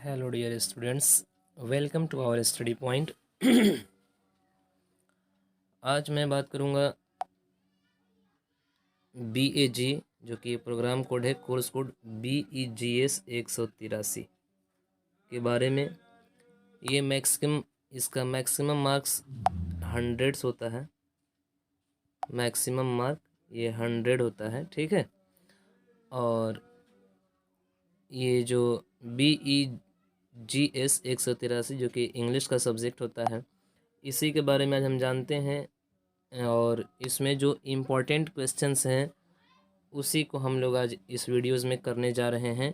Hello dear students, welcome to our study point. आज मैं बात करूंगा BAG, जो कि प्रोग्राम कोड है, कोर्स कोड BEGS 183 के बारे में। ये इसका मैक्सिमम मार्क्स 100 होता है। मैक्सिमम मार्क ये 100 होता है, ठीक है। और ये जो BEGS 183 जो कि इंग्लिश का सब्जेक्ट होता है, इसी के बारे में आज हम जानते हैं। और इसमें जो इम्पोर्टेंट क्वेश्चंस हैं उसी को हम लोग आज इस वीडियोज़ में करने जा रहे हैं।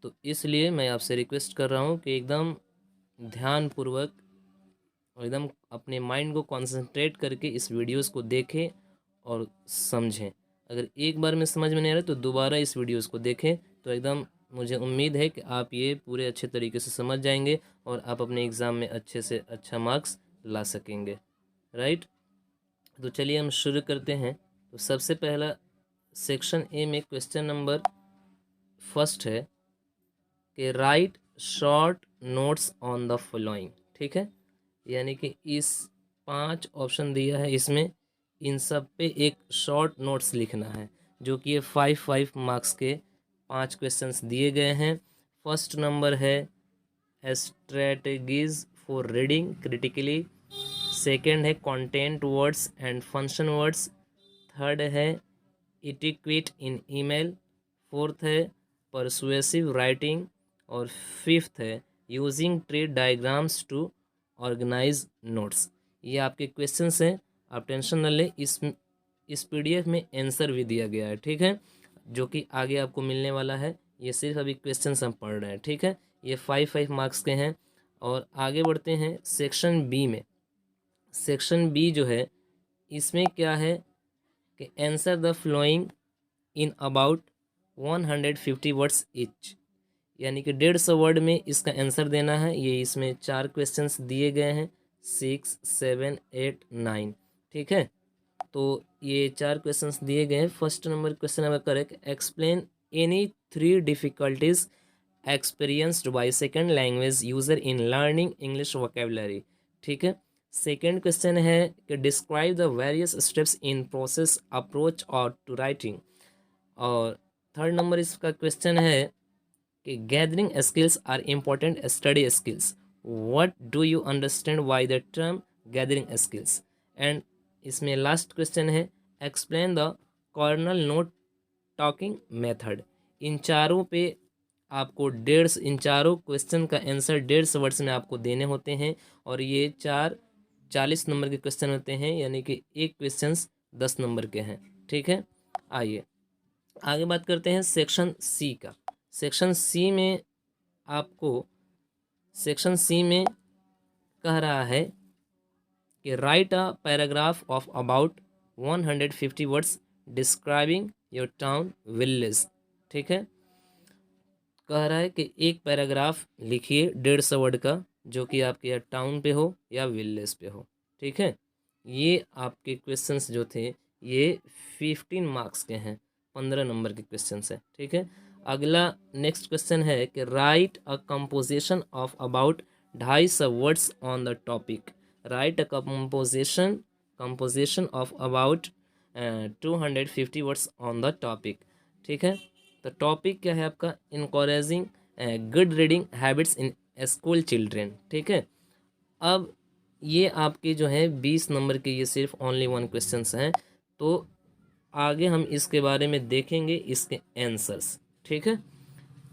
तो इसलिए मैं आपसे रिक्वेस्ट कर रहा हूँ कि एकदम ध्यानपूर्वक और एकदम अपने माइंड को कंसंट्रेट करके इस वीडियोज़ को देखें और समझें। अगर एक बार में समझ में नहीं आ रहा तो दोबारा इस वीडियोज़ को देखें, तो एकदम मुझे उम्मीद है कि आप ये पूरे अच्छे तरीके से समझ जाएंगे और आप अपने एग्ज़ाम में अच्छे से अच्छा मार्क्स ला सकेंगे, राइट। तो चलिए हम शुरू करते हैं। तो सबसे पहला सेक्शन ए में क्वेश्चन नंबर फर्स्ट है कि right short notes on the following, ठीक है। यानी कि इस 5 ऑप्शन दिया है, इसमें इन सब पे एक शॉर्ट नोट्स लिखना है, जो कि ये 5 मार्क्स के 5 क्वेश्चंस दिए गए हैं। फर्स्ट नंबर है strategies for reading critically. Second है content words and function words. Third है इटिक्वेट इन ईमेल। फोर्थ है परसुएसिव राइटिंग। और फिफ्थ है using tree diagrams to organise notes. ये आपके क्वेश्चंस हैं, आप टेंशन न लें। इस PDF में आंसर भी दिया गया है, ठीक है, जो कि आगे आपको मिलने वाला है। ये सिर्फ अभी क्वेश्चंस हम पढ़ रहे हैं, ठीक है। ये 5 मार्क्स के हैं। और आगे बढ़ते हैं सेक्शन बी में। सेक्शन बी जो है, इसमें क्या है कि answer the following in about 150 words each. यानी कि 150 वर्ड में इसका आंसर देना है। ये इसमें 4 क्वेश्चंस दिए गए हैं, 6, 7, 8, 9, ठीक है। तो ये 4 क्वेश्चंस दिए गए हैं। First number question number correct, explain any 3 difficulties experienced by second language user in learning English vocabulary, ठीक है। सेकेंड क्वेश्चन है कि describe the various steps in process approach और टू राइटिंग। और थर्ड नंबर इसका क्वेश्चन है कि gathering skills are important study skills, what do you understand by the term gathering skills. And इसमें लास्ट क्वेश्चन है explain the Cornell note talking method. इन चारों पे आपको इन चारों क्वेश्चन का आंसर 150 वर्ड्स में आपको देने होते हैं। और ये 40 नंबर के क्वेश्चन होते हैं, यानी कि एक क्वेश्चन 10 नंबर के हैं, ठीक है। आइए आगे बात करते हैं सेक्शन सी का। सेक्शन सी में आपको सेक्शन सी में कह रहा है कि right a paragraph of about 150 words describing your town village, ठीक है। कह रहा है कि एक पैराग्राफ लिखिए 150 वर्ड का, जो कि आपके या टाउन पे हो या विलेज पे हो, ठीक है। ये आपके क्वेश्चंस जो थे ये 15 मार्क्स के हैं, 15 नंबर के क्वेश्चंस हैं, ठीक है। अगला नेक्स्ट क्वेश्चन है कि right a composition of about 250 words on the topic. Right a composition of about 250 words on the topic, ठीक है। तो टॉपिक क्या है आपका, encouraging good reading habits in school children, ठीक है। अब ये आपके जो है 20 नंबर के ये सिर्फ ओनली 1 क्वेश्चंस हैं। तो आगे हम इसके बारे में देखेंगे इसके आंसर्स, ठीक है।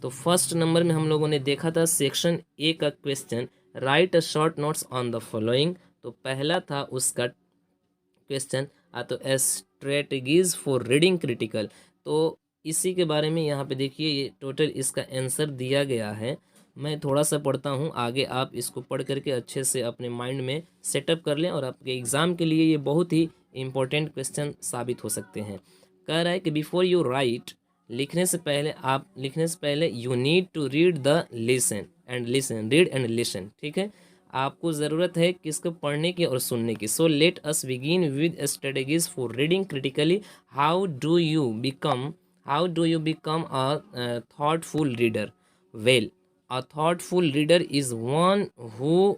तो फर्स्ट नंबर में हम लोगों ने देखा था सेक्शन ए का question, right a short notes on the following. तो पहला था उसका क्वेश्चन तो स्ट्रेटजीज फॉर रीडिंग क्रिटिकल। तो इसी के बारे में यहाँ पे देखिए, ये टोटल इसका आंसर दिया गया है। मैं थोड़ा सा पढ़ता हूँ, आगे आप इसको पढ़ करके अच्छे से अपने माइंड में सेटअप कर लें और आपके एग्ज़ाम के लिए ये बहुत ही इम्पोर्टेंट क्वेश्चन साबित हो सकते हैं। कह रहा है कि बिफोर यू राइट, लिखने से पहले you need to read the read and listen, ठीक है। आपको ज़रूरत है किसको, पढ़ने की और सुनने की। So let us begin with strategies for reading critically. How do you become a thoughtful reader. Well, A thoughtful reader is one who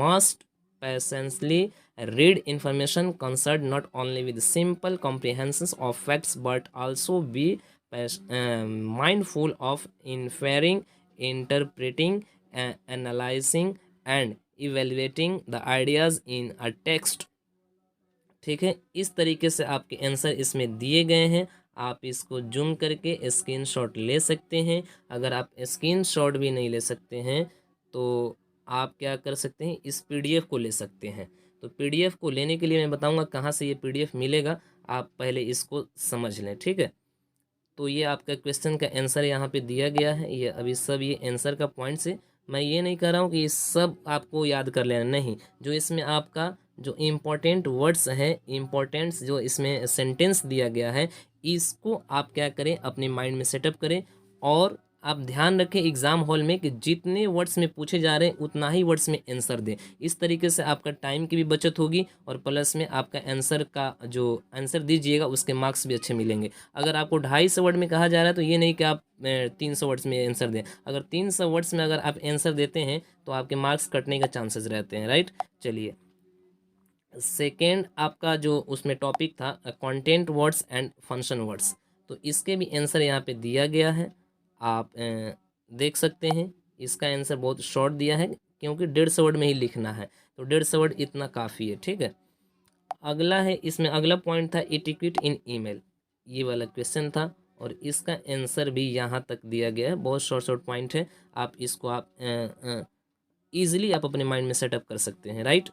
must patiently read information concerned not only with simple comprehensions of facts but also be mindful of inferring, interpreting, analyzing and evaluating the ideas in a text। ठीक है, इस तरीके से आपके answer इसमें दिए गए हैं। आप इसको जूम करके स्क्रीनशॉट ले सकते हैं। अगर आप स्क्रीनशॉट भी नहीं ले सकते हैं तो आप क्या कर सकते हैं, इस पीडीएफ को ले सकते हैं। तो पीडीएफ को लेने के लिए मैं बताऊंगा कहाँ से ये पीडीएफ मिलेगा, आप पहले इसको समझ लें। ठीक है, तो ये आपका क्वेश्चन का आंसर यहाँ पे दिया गया है। ये अभी सब ये आंसर का पॉइंट्स है। मैं ये नहीं कह रहा हूँ कि ये सब आपको याद कर लेना, नहीं। जो इसमें आपका जो इम्पोर्टेंट वर्ड्स हैं, इम्पोर्टेंट्स जो इसमें सेंटेंस दिया गया है, इसको आप क्या करें, अपने माइंड में सेटअप करें। और आप ध्यान रखें एग्जाम हॉल में कि जितने वर्ड्स में पूछे जा रहे हैं उतना ही वर्ड्स में आंसर दें। इस तरीके से आपका टाइम की भी बचत होगी और प्लस में आपका आंसर का जो आंसर दीजिएगा उसके मार्क्स भी अच्छे मिलेंगे। अगर आपको 250 वर्ड में कहा जा रहा है तो ये नहीं कि आप 300 वर्ड्स में आंसर दें। अगर 300 वर्ड्स में अगर आप आंसर देते हैं तो आपके मार्क्स कटने का चांसेस रहते हैं, राइट। चलिए, सेकेंड आपका जो उसमें टॉपिक था content words and function words, तो इसके भी आंसर यहाँ पे दिया गया है। आप देख सकते हैं, इसका आंसर बहुत शॉर्ट दिया है क्योंकि 150 वर्ड में ही लिखना है, तो 150 वर्ड इतना काफ़ी है। ठीक है, अगला है, इसमें अगला पॉइंट था एटिक्वेट इन ईमेल, ये वाला क्वेश्चन था और इसका आंसर भी यहाँ तक दिया गया है। बहुत शॉर्ट शॉर्ट पॉइंट है, आप इसको आप ईजिली आप अपने माइंड में सेटअप कर सकते हैं, राइट।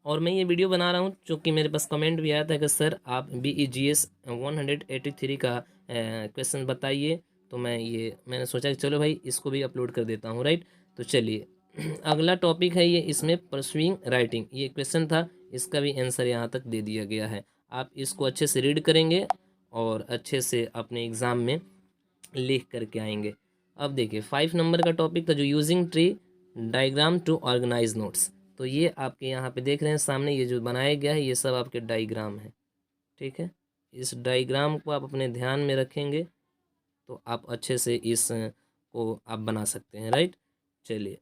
और मैं ये वीडियो बना रहा हूँ क्योंकि मेरे पास कमेंट भी आया था कि सर आप BEGS 183 का क्वेश्चन बताइए, तो मैंने सोचा कि चलो भाई इसको भी अपलोड कर देता हूँ, राइट। तो चलिए अगला टॉपिक है ये, इसमें परसुइंग राइटिंग, ये क्वेश्चन था, इसका भी आंसर यहाँ तक दे दिया गया है। आप इसको अच्छे से रीड करेंगे और अच्छे से अपने एग्ज़ाम में लिख करके आएंगे। अब देखिए 5 नंबर का टॉपिक था जो using tree diagram to organise notes, तो ये आपके यहाँ पे देख रहे हैं सामने ये जो बनाया गया है ये सब आपके डायग्राम है। ठीक है, इस डायग्राम को आप अपने ध्यान में रखेंगे तो आप अच्छे से इस को आप बना सकते हैं, राइट। चलिए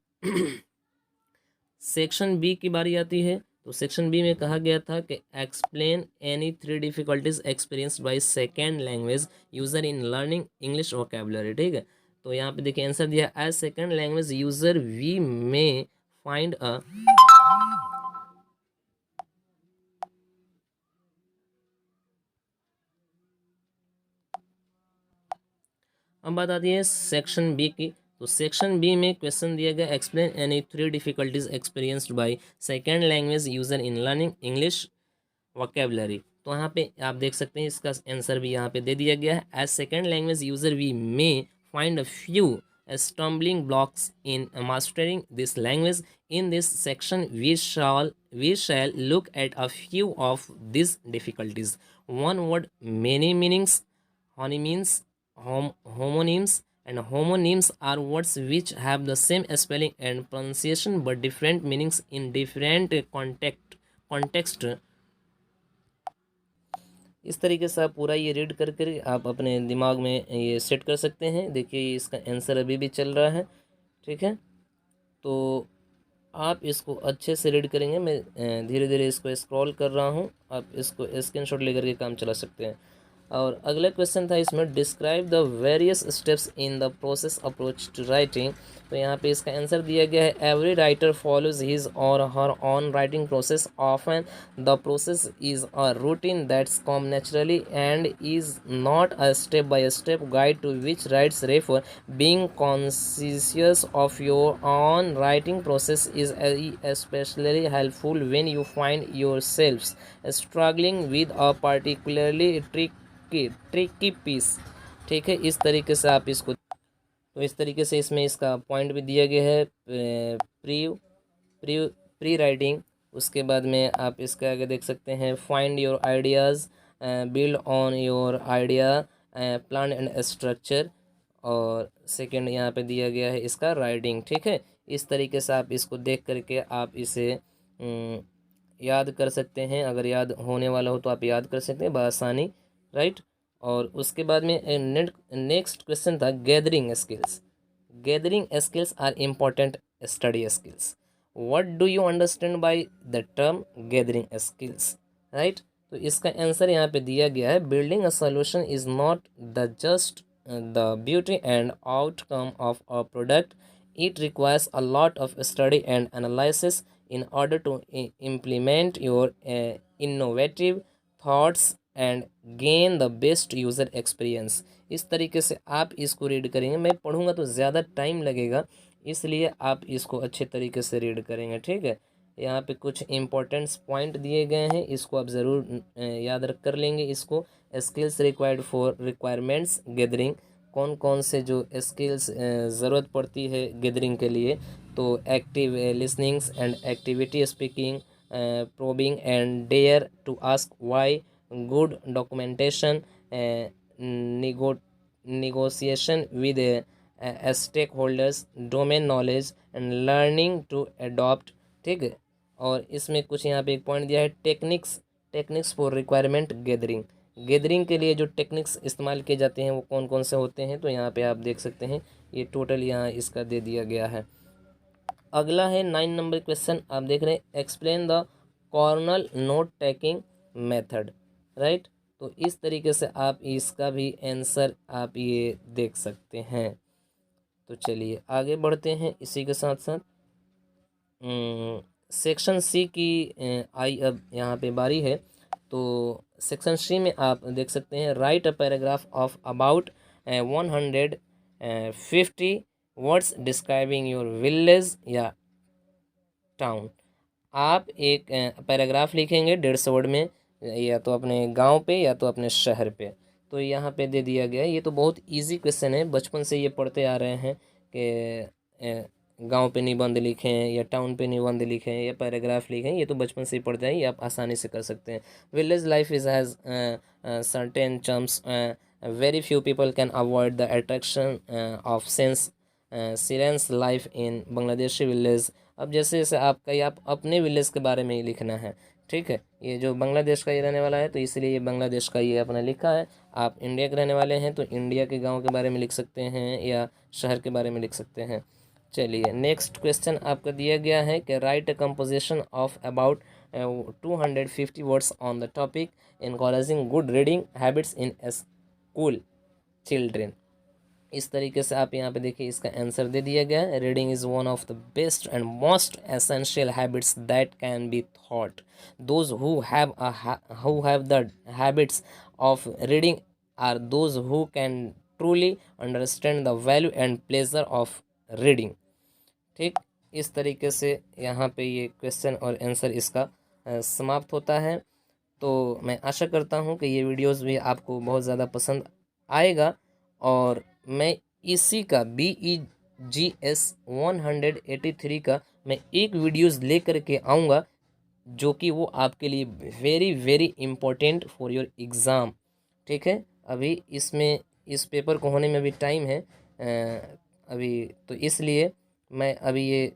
सेक्शन बी की बारी आती है, तो सेक्शन बी में कहा गया था कि explain any 3 difficulties experienced by second language user in learning English vocabulary. ठीक है, तो यहाँ पे देखिए आंसर दिया, as second language user we may find a अब बात आती है सेक्शन बी की, तो सेक्शन बी में क्वेश्चन दिया गया explain any 3 difficulties experienced by second language user in learning English vocabulary. तो यहाँ पे आप देख सकते हैं इसका आंसर भी यहाँ पे दे दिया गया है, as second language user we may find a few stumbling blocks in mastering this language. In this section we shall look at a few of these difficulties. One word, many meanings. Homonyms, homonyms and homonyms are words which have the same spelling and pronunciation but different meanings in different context। इस तरीके से आप पूरा ये read करके आप अपने दिमाग में ये सेट कर सकते हैं। देखिए इसका आंसर अभी भी चल रहा है, ठीक है, तो आप इसको अच्छे से रीड करेंगे। मैं धीरे धीरे इसको स्क्रॉल कर रहा हूँ, आप इसको स्क्रीनशॉट लेकर के काम चला सकते हैं। और अगला क्वेश्चन था इसमें describe the various steps in the process approach to writing, तो यहाँ पे इसका आंसर दिया गया है every writer follows his or her own writing process, often the process is a routine that's come naturally and is not a step by step guide to which writes refer, being conscious of your own writing process is especially helpful when you find yourselves struggling with a particularly tricky piece. ठीक है, इस तरीके से आप इसको, तो इस तरीके से इसमें इसका पॉइंट भी दिया गया है प्री राइटिंग। उसके बाद में आप इसके आगे देख सकते हैं find your ideas, build on your idea, plan and structure, और सेकंड यहाँ पे दिया गया है इसका राइटिंग। ठीक है, इस तरीके से आप इसको देख करके आप इसे याद कर सकते हैं। अगर याद होने वाला हो तो आप याद कर सकते हैं बआसानी, राइट। और उसके बाद में नेक्स्ट क्वेश्चन था gathering skills. gathering skills are important study skills. What do you understand by the term gathering skills? Right? तो इसका आंसर यहाँ पे दिया गया है, building a solution is not the just the beauty and outcome of a product. It requires a lot of study and analysis in order to implement your innovative thoughts and gain the best user experience. इस तरीके से आप इसको read करेंगे. मैं पढ़ूंगा तो ज़्यादा टाइम लगेगा, इसलिए आप इसको अच्छे तरीके से रीड करेंगे. ठीक है, यहाँ पे कुछ इम्पोर्टेंट्स पॉइंट दिए गए हैं, इसको आप ज़रूर याद रख कर लेंगे. इसको skills required for requirements gathering, कौन कौन से जो स्किल्स ज़रूरत पड़ती है गैदरिंग के लिए. तो active listenings and activity speaking, probing and dare to ask why, good documentation, negotiation with stakeholders, domain knowledge and learning to adopt. ठीक है, और इसमें कुछ यहाँ पे एक पॉइंट दिया है, techniques for requirement gathering. Gathering के लिए जो टेक्निक्स इस्तेमाल किए जाते हैं वो कौन कौन से होते हैं, तो यहाँ पे आप देख सकते हैं, ये टोटल यहाँ इसका दे दिया गया है. अगला है 9 नंबर क्वेश्चन, आप देख रहे हैं, explain the Cornell note taking method. Right, तो इस तरीके से आप इसका भी आंसर आप ये देख सकते हैं. तो चलिए आगे बढ़ते हैं. इसी के साथ साथ सेक्शन सी की आई अब यहाँ पे बारी है. तो सेक्शन सी में आप देख सकते हैं, right a paragraph of about 150 words describing your village या टाउन. आप एक पैराग्राफ लिखेंगे 150 वर्ड में, या तो अपने गांव पे या तो अपने शहर पे. तो यहाँ पे दे दिया गया है. ये तो बहुत इजी क्वेश्चन है, बचपन से ये पढ़ते आ रहे हैं कि गांव पे निबंध लिखें या टाउन पे निबंध लिखें या पैराग्राफ लिखें. ये तो बचपन से ही पढ़ते हैं, ये आप आसानी से कर सकते हैं. Village life is has certain charms, very few people can avoid the attraction of sense serene life in Bangladeshi village. अब जैसे जैसे आपका ये आप अपने विलेज के बारे में ही लिखना है. ठीक है, ये जो बांग्लादेश का ये रहने वाला है तो इसलिए ये बांग्लादेश का ये अपना लिखा है. आप इंडिया के रहने वाले हैं तो इंडिया के गांव के बारे में लिख सकते हैं या शहर के बारे में लिख सकते हैं. चलिए नेक्स्ट क्वेश्चन आपका दिया गया है कि right a composition of about 250 words on the topic encouraging good reading habits in school children. इस तरीके से आप यहाँ पे देखिए इसका आंसर दे दिया गया है. Reading is one of the best and most essential habits that can be thought. Those who have the habits of reading are those who can truly understand the value and pleasure of reading. ठीक, इस तरीके से यहाँ पे ये question और answer इसका समाप्त होता है. तो मैं आशा करता हूँ कि ये वीडियोस भी आपको बहुत ज़्यादा पसंद आएगा, और मैं इसी का BEGS 183 का मैं एक वीडियोस लेकर के आऊँगा जो कि वो आपके लिए very very important for your exam. ठीक है, अभी इसमें इस पेपर को होने में भी टाइम है अभी, तो इसलिए मैं अभी ये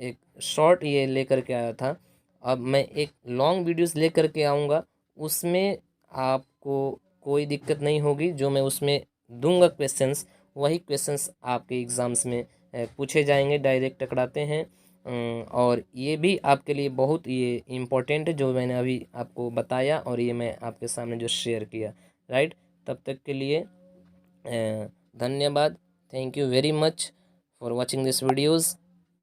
एक शॉर्ट ये लेकर के आया था. अब मैं एक लॉन्ग वीडियोस लेकर के आऊँगा, उसमें आपको कोई दिक्कत नहीं होगी. जो मैं उसमें दूंगा क्वेश्चंस, वही क्वेश्चंस आपके एग्ज़ाम्स में पूछे जाएंगे, डायरेक्ट टकराते हैं. और ये भी आपके लिए बहुत ये इम्पोर्टेंट है जो मैंने अभी आपको बताया और ये मैं आपके सामने जो शेयर किया. राइट, तब तक के लिए धन्यवाद. Thank you very much for watching this videos.